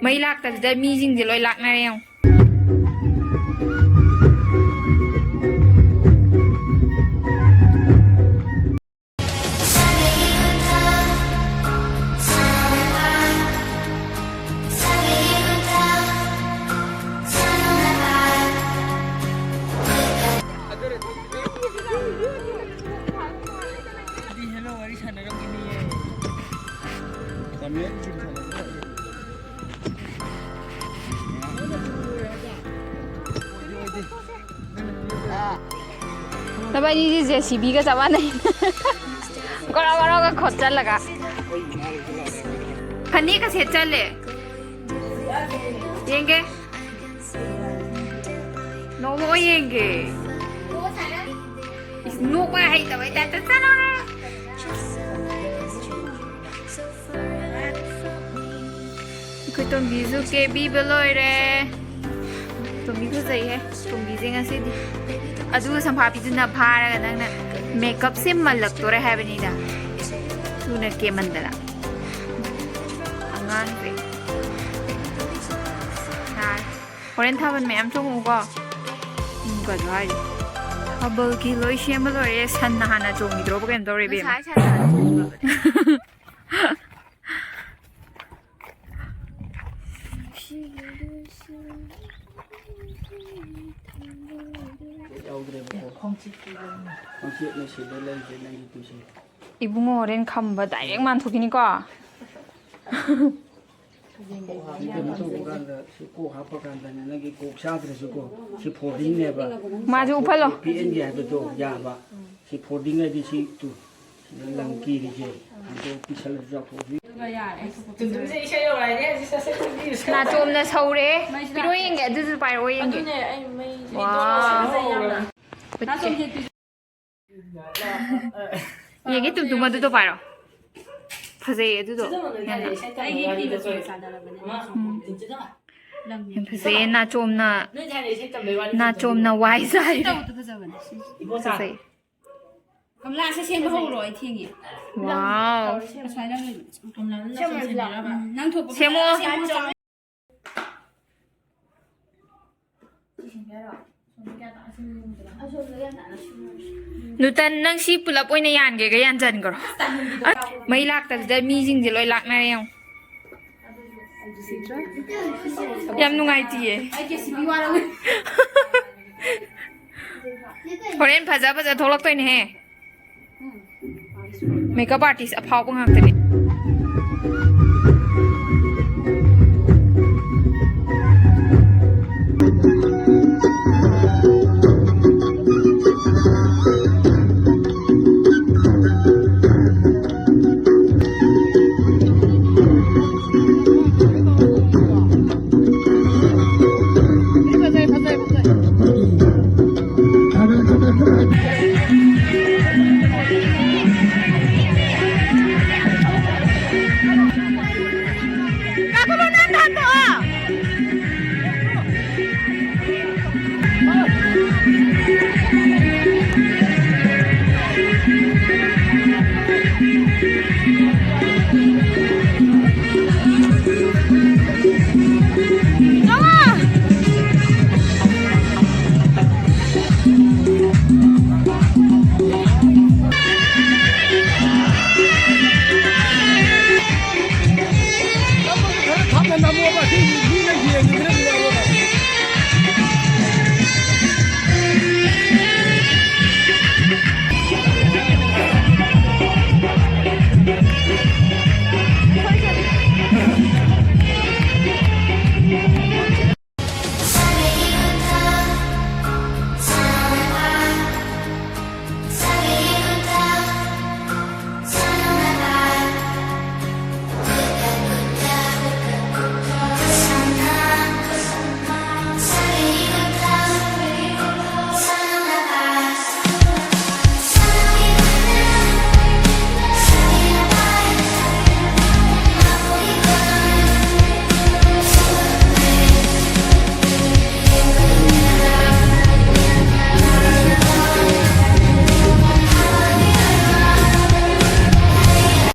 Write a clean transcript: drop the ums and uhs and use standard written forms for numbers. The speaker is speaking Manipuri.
mấy lạc tật giờ mi dinh gì lôi lạc này khôngแล้วไปนี่เจสีบีก็จะว่าไหนก็เราก็ขดจันละกะคันนี้ก็เสร็จจันเลยยังไงน้องว่ายังไงนุกไปให้แต่ไม่แต่จันเลยคือตรงนี้สุกี้บีไปเลยเลยตรงนี้ก็ใจแฮะตรงนี้เองสิอาดูสัมภาระที่น่าพาระกันนั่นเมคอัพเซมมาลักตัวแฮปปี้นี่ด่าดูเนี่ยเกมันเดล่ะงานไปใช่พอเล่นท่าเป็นแม่มช่วงก็ก็ได้ถ้าเบอร์กี่ร้อยเชียร์มาเลยฉันน่าหน้าจงมีดรอปกันตัวเรเบมใช่이붕어 렌 캄바 다이렉만 토기니까 마주 우팔로 나 좀 나 서울에 비로인 게 드즈 바이로인 게 와. 얘기 좀 누마도 봐요. 파세요, 두도. 파세요, 나 좀 나 와이사이. 파세요. cầm la sẽ xem hậu rồi thì nhỉ 와우. năng thuộc 세모. 누단 낭시 불라 보이네 얀게 그 얀전 거로. mấy lạc tật giờ mi dinh gì lôi lạc này không? Em nung ai tiề. Korean 바자 돌아도 있네. 메이크업 아티스트 아파하고 하더니. 나무가 이 얘기에